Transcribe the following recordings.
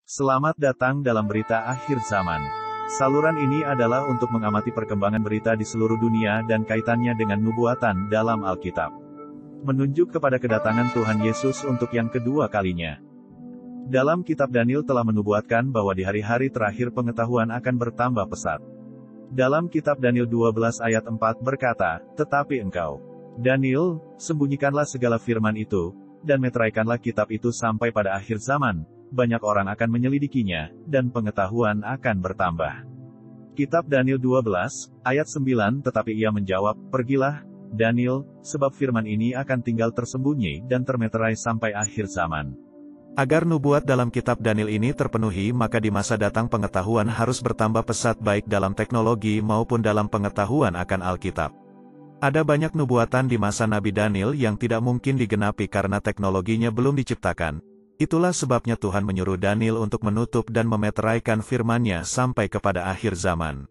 Selamat datang dalam berita akhir zaman. Saluran ini adalah untuk mengamati perkembangan berita di seluruh dunia dan kaitannya dengan nubuatan dalam Alkitab. Menunjuk kepada kedatangan Tuhan Yesus untuk yang kedua kalinya. Dalam kitab Daniel telah menubuatkan bahwa di hari-hari terakhir pengetahuan akan bertambah pesat. Dalam kitab Daniel 12 ayat 4 berkata, "Tetapi engkau, Daniel, sembunyikanlah segala firman itu, dan meteraikanlah kitab itu sampai pada akhir zaman. Banyak orang akan menyelidikinya, dan pengetahuan akan bertambah." Kitab Daniel 12, ayat 9 tetapi ia menjawab, "Pergilah, Daniel, sebab firman ini akan tinggal tersembunyi dan termeterai sampai akhir zaman." Agar nubuat dalam kitab Daniel ini terpenuhi, maka di masa datang pengetahuan harus bertambah pesat baik dalam teknologi maupun dalam pengetahuan akan Alkitab. Ada banyak nubuatan di masa Nabi Daniel yang tidak mungkin digenapi karena teknologinya belum diciptakan. Itulah sebabnya Tuhan menyuruh Daniel untuk menutup dan memeteraikan firman-Nya sampai kepada akhir zaman.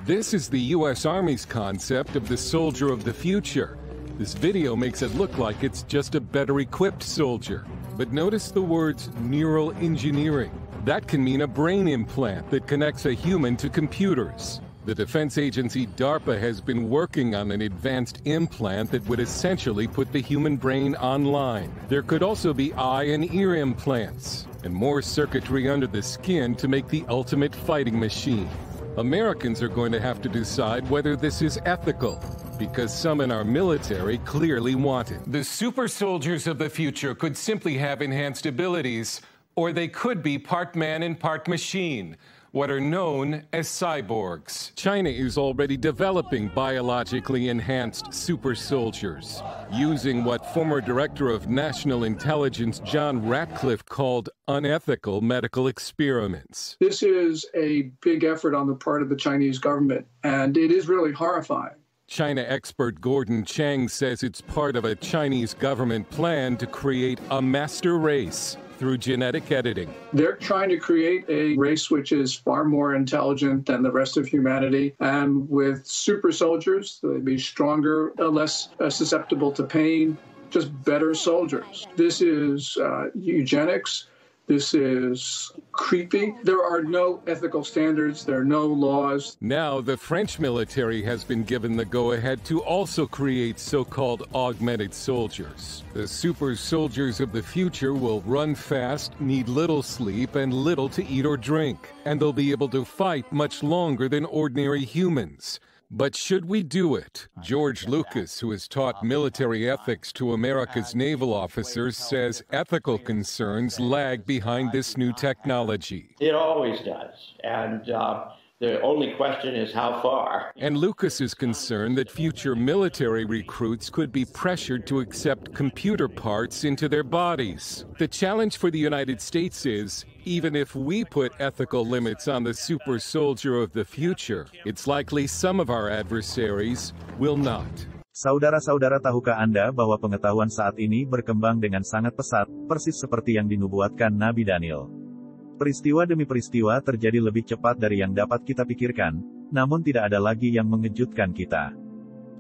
This is the U.S. Army's concept of the soldier of the future. This video makes it look like it's just a better-equipped soldier. But notice the words neural engineering. That can mean a brain implant that connects a human to computers. The defense agency DARPA has been working on an advanced implant that would essentially put the human brain online. There could also be eye and ear implants, and more circuitry under the skin to make the ultimate fighting machine. Americans are going to have to decide whether this is ethical, because some in our military clearly want it. The super soldiers of the future could simply have enhanced abilities, or they could be part man and part machine, what are known as cyborgs. China is already developing biologically enhanced super soldiers, using what former Director of National Intelligence John Ratcliffe called unethical medical experiments. This is a big effort on the part of the Chinese government, and it is really horrifying. China expert Gordon Chang says it's part of a Chinese government plan to create a master race through genetic editing. They're trying to create a race which is far more intelligent than the rest of humanity, and with super soldiers, they'll be stronger, less susceptible to pain, just better soldiers. This is eugenics. This is creepy. There are no ethical standards. There are no laws. Now, the French military has been given the go-ahead to also create so-called augmented soldiers. The super soldiers of the future will run fast, need little sleep, and little to eat or drink, and they'll be able to fight much longer than ordinary humans. But should we do it? George Lucas, who has taught military ethics to America's naval officers, says ethical concerns lag behind this new technology. It always does. And the only question is how far. And Lucas is concerned that future military recruits could be pressured to accept computer parts into their bodies. The challenge for the United States is, even if we put ethical limits on the super soldier of the future, it's likely some of our adversaries will not. Saudara-saudara, tahukah Anda bahwa pengetahuan saat ini berkembang dengan sangat pesat, persis seperti yang dinubuatkan Nabi Daniel? Peristiwa demi peristiwa terjadi lebih cepat dari yang dapat kita pikirkan, namun tidak ada lagi yang mengejutkan kita.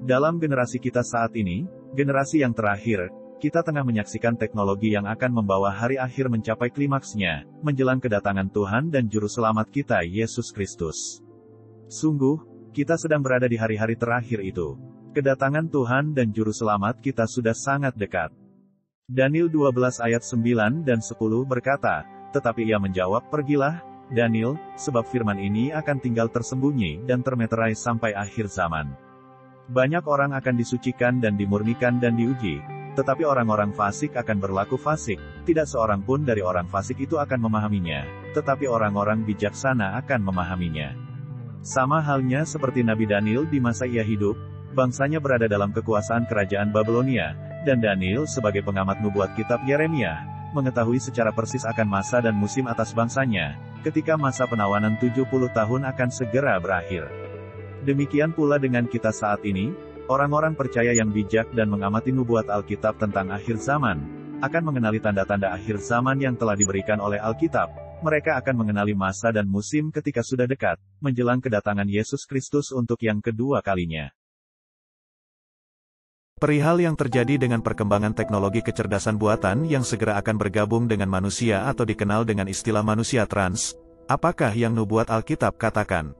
Dalam generasi kita saat ini, generasi yang terakhir, kita tengah menyaksikan teknologi yang akan membawa hari akhir mencapai klimaksnya, menjelang kedatangan Tuhan dan Juru Selamat kita, Yesus Kristus. Sungguh, kita sedang berada di hari-hari terakhir itu. Kedatangan Tuhan dan Juru Selamat kita sudah sangat dekat. Daniel 12 ayat 9 dan 10 berkata, "Tetapi ia menjawab, Pergilah, Daniel, sebab firman ini akan tinggal tersembunyi dan termeterai sampai akhir zaman." Banyak orang akan disucikan dan dimurnikan dan diuji, tetapi orang-orang fasik akan berlaku fasik. Tidak seorang pun dari orang fasik itu akan memahaminya, tetapi orang-orang bijaksana akan memahaminya. Sama halnya seperti Nabi Daniel di masa ia hidup, bangsanya berada dalam kekuasaan kerajaan Babilonia, dan Daniel sebagai pengamat nubuat kitab Yeremia, mengetahui secara persis akan masa dan musim atas bangsanya, ketika masa penawanan 70 tahun akan segera berakhir. Demikian pula dengan kita saat ini, orang-orang percaya yang bijak dan mengamati nubuat Alkitab tentang akhir zaman, akan mengenali tanda-tanda akhir zaman yang telah diberikan oleh Alkitab. Mereka akan mengenali masa dan musim ketika sudah dekat, menjelang kedatangan Yesus Kristus untuk yang kedua kalinya. Perihal yang terjadi dengan perkembangan teknologi kecerdasan buatan yang segera akan bergabung dengan manusia atau dikenal dengan istilah manusia trans, apakah yang nubuat Alkitab katakan?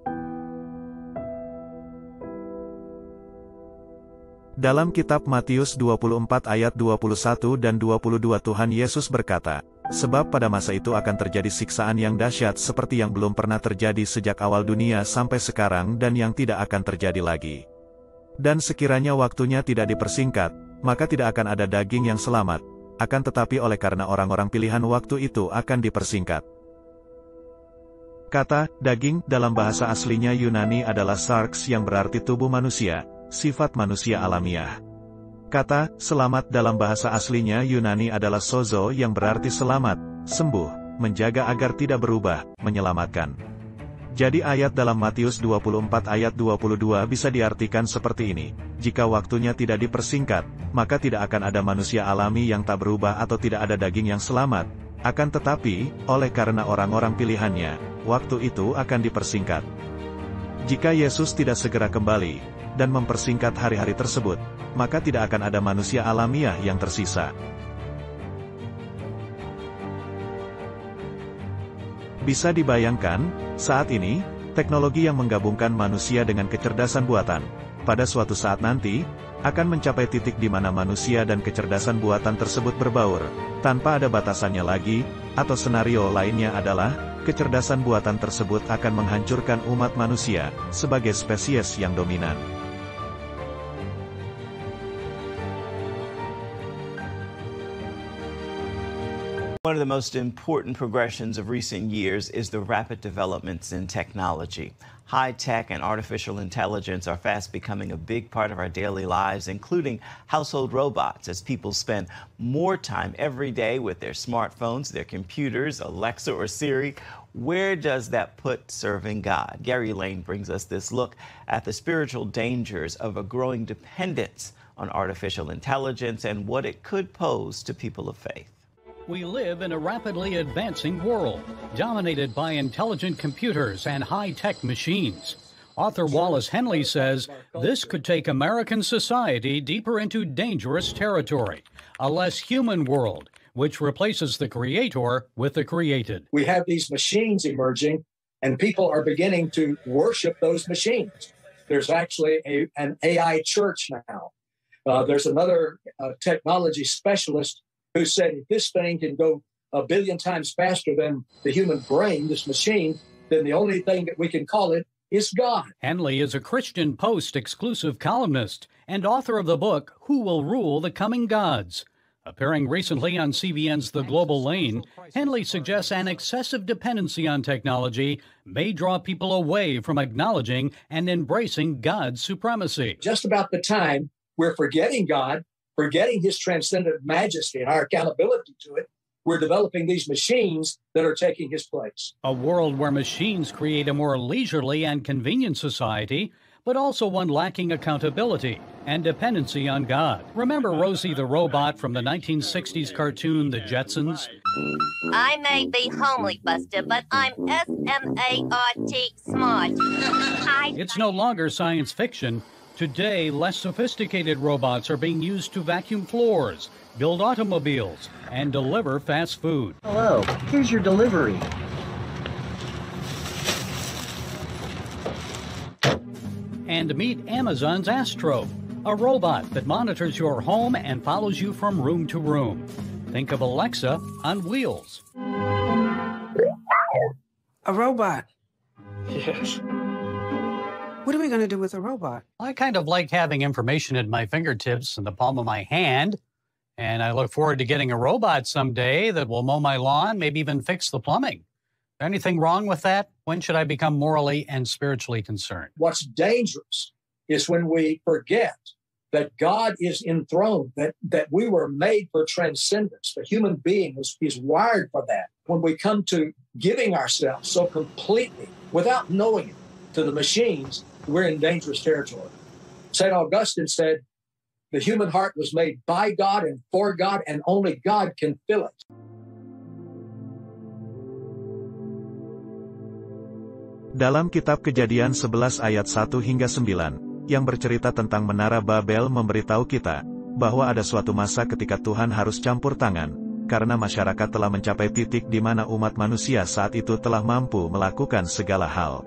Dalam kitab Matius 24 ayat 21 dan 22 Tuhan Yesus berkata, "Sebab pada masa itu akan terjadi siksaan yang dahsyat seperti yang belum pernah terjadi sejak awal dunia sampai sekarang dan yang tidak akan terjadi lagi. Dan sekiranya waktunya tidak dipersingkat, maka tidak akan ada daging yang selamat, akan tetapi oleh karena orang-orang pilihan waktu itu akan dipersingkat." Kata daging dalam bahasa aslinya Yunani adalah sarx yang berarti tubuh manusia, sifat manusia alamiah. Kata selamat dalam bahasa aslinya Yunani adalah sozo yang berarti selamat, sembuh, menjaga agar tidak berubah, menyelamatkan. Jadi ayat dalam Matius 24 ayat 22 bisa diartikan seperti ini, jika waktunya tidak dipersingkat, maka tidak akan ada manusia alami yang tak berubah atau tidak ada daging yang selamat, akan tetapi, oleh karena orang-orang pilihannya, waktu itu akan dipersingkat. Jika Yesus tidak segera kembali, dan mempersingkat hari-hari tersebut, maka tidak akan ada manusia alamiah yang tersisa. Bisa dibayangkan, saat ini, teknologi yang menggabungkan manusia dengan kecerdasan buatan, pada suatu saat nanti, akan mencapai titik di mana manusia dan kecerdasan buatan tersebut berbaur, tanpa ada batasannya lagi, atau senario lainnya adalah, kecerdasan buatan tersebut akan menghancurkan umat manusia, sebagai spesies yang dominan. One of the most important progressions of recent years is the rapid developments in technology. High tech and artificial intelligence are fast becoming a big part of our daily lives, including household robots, as people spend more time every day with their smartphones, their computers, Alexa or Siri. Where does that put serving God? Gary Lane brings us this look at the spiritual dangers of a growing dependence on artificial intelligence and what it could pose to people of faith. We live in a rapidly advancing world, dominated by intelligent computers and high-tech machines. Author Wallace Henley says this could take American society deeper into dangerous territory, a less human world, which replaces the creator with the created. We have these machines emerging, and people are beginning to worship those machines. There's actually an AI church now. There's another technology specialist who said if this thing can go 1 billion times faster than the human brain, this machine, then the only thing that we can call it is God. Henley is a Christian Post exclusive columnist and author of the book, Who Will Rule the Coming Gods? Appearing recently on CBN's The Global Lane, Henley suggests an excessive dependency on technology may draw people away from acknowledging and embracing God's supremacy. Just about the time we're forgetting God, forgetting his transcendent majesty and our accountability to it, we're developing these machines that are taking his place. A world where machines create a more leisurely and convenient society, but also one lacking accountability and dependency on God. Remember Rosie the robot from the 1960s cartoon The Jetsons? I may be homely, Buster, but I'm S-M-A-R-T smart. It's no longer science fiction. Today, less sophisticated robots are being used to vacuum floors, build automobiles, and deliver fast food. Hello, here's your delivery. And meet Amazon's Astro, a robot that monitors your home and follows you from room to room. Think of Alexa on wheels. A robot. Yes. What are we going to do with a robot? I kind of like having information at my fingertips in the palm of my hand, and I look forward to getting a robot someday that will mow my lawn, maybe even fix the plumbing. Anything wrong with that? When should I become morally and spiritually concerned? What's dangerous is when we forget that God is enthroned, that we were made for transcendence. The human being is wired for that. When we come to giving ourselves so completely, without knowing it, to the machines, we're in dangerous territory. St. Augustine said, the human heart was made by God and for God, and only God can fill it. Dalam kitab Kejadian 11 ayat 1 hingga 9, yang bercerita tentang Menara Babel memberitahu kita, bahwa ada suatu masa ketika Tuhan harus campur tangan, karena masyarakat telah mencapai titik di mana umat manusia saat itu telah mampu melakukan segala hal.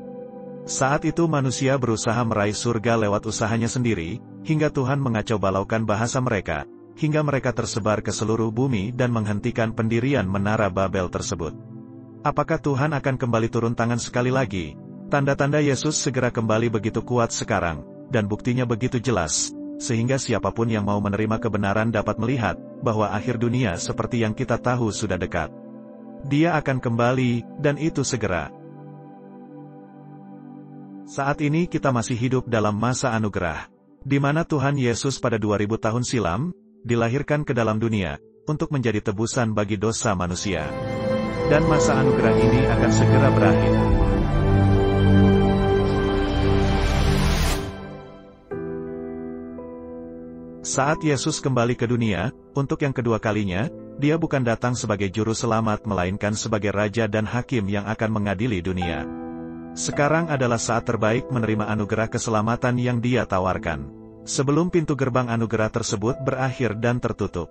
Saat itu manusia berusaha meraih surga lewat usahanya sendiri, hingga Tuhan mengacau balaukan bahasa mereka, hingga mereka tersebar ke seluruh bumi dan menghentikan pendirian Menara Babel tersebut. Apakah Tuhan akan kembali turun tangan sekali lagi? Tanda-tanda Yesus segera kembali begitu kuat sekarang, dan buktinya begitu jelas, sehingga siapapun yang mau menerima kebenaran dapat melihat, bahwa akhir dunia seperti yang kita tahu sudah dekat. Dia akan kembali, dan itu segera. Saat ini kita masih hidup dalam masa anugerah, di mana Tuhan Yesus pada 2000 tahun silam, dilahirkan ke dalam dunia, untuk menjadi tebusan bagi dosa manusia. Dan masa anugerah ini akan segera berakhir. Saat Yesus kembali ke dunia, untuk yang kedua kalinya, dia bukan datang sebagai juru selamat melainkan sebagai raja dan hakim yang akan mengadili dunia. Sekarang adalah saat terbaik menerima anugerah keselamatan yang dia tawarkan, sebelum pintu gerbang anugerah tersebut berakhir dan tertutup.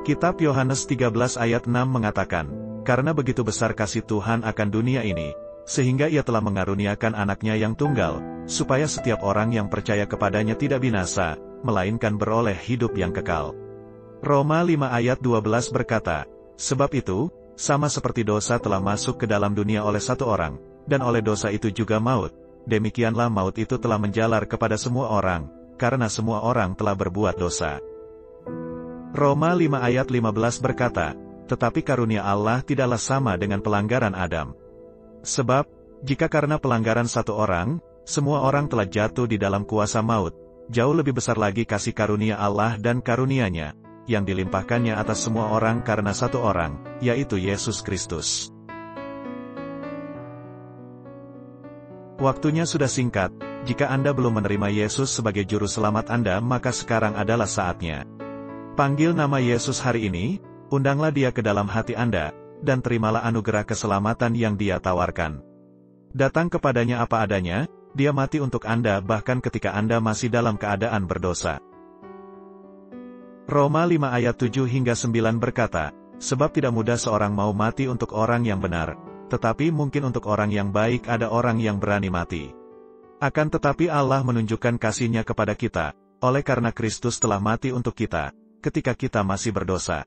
Kitab Yohanes 13 ayat 6 mengatakan, "Karena begitu besar kasih Tuhan akan dunia ini, sehingga ia telah mengaruniakan anaknya yang tunggal, supaya setiap orang yang percaya kepadanya tidak binasa, melainkan beroleh hidup yang kekal." Roma 5 ayat 12 berkata, "Sebab itu, sama seperti dosa telah masuk ke dalam dunia oleh satu orang, dan oleh dosa itu juga maut, demikianlah maut itu telah menjalar kepada semua orang, karena semua orang telah berbuat dosa." Roma 5 ayat 15 berkata, "Tetapi karunia Allah tidaklah sama dengan pelanggaran Adam. Sebab, jika karena pelanggaran satu orang, semua orang telah jatuh di dalam kuasa maut, jauh lebih besar lagi kasih karunia Allah dan karunia-Nya, yang dilimpahkannya atas semua orang karena satu orang, yaitu Yesus Kristus." Waktunya sudah singkat. Jika Anda belum menerima Yesus sebagai juru selamat Anda, maka sekarang adalah saatnya. Panggil nama Yesus hari ini, undanglah Dia ke dalam hati Anda, dan terimalah anugerah keselamatan yang Dia tawarkan. Datang kepadanya apa adanya, Dia mati untuk Anda bahkan ketika Anda masih dalam keadaan berdosa. Roma 5 ayat 7 hingga 9 berkata, "Sebab tidak mudah seorang mau mati untuk orang yang benar, tetapi mungkin untuk orang yang baik ada orang yang berani mati. Akan tetapi Allah menunjukkan kasih-Nya kepada kita, oleh karena Kristus telah mati untuk kita, ketika kita masih berdosa.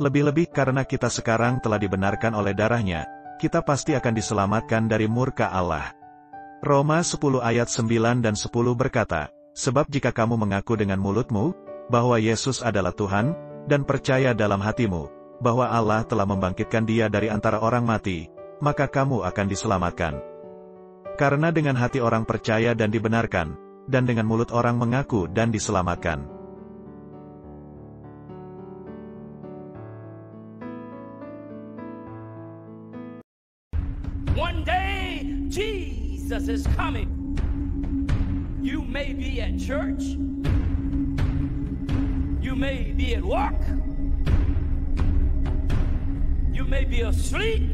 Lebih-lebih karena kita sekarang telah dibenarkan oleh darah-Nya, kita pasti akan diselamatkan dari murka Allah." Roma 10 ayat 9 dan 10 berkata, "Sebab jika kamu mengaku dengan mulutmu, bahwa Yesus adalah Tuhan, dan percaya dalam hatimu, bahwa Allah telah membangkitkan Dia dari antara orang mati, maka kamu akan diselamatkan. Karena dengan hati orang percaya dan dibenarkan, dan dengan mulut orang mengaku dan diselamatkan." One day, Jesus is coming. You may be at church. You may be at work. You may be asleep.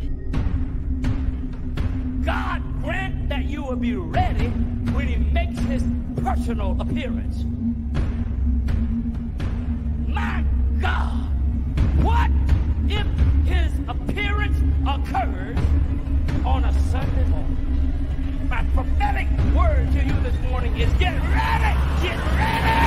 God grant that you will be ready when He makes His personal appearance. My God, what if His appearance occurs on a Sunday morning? My prophetic word to you this morning is get ready! Get ready!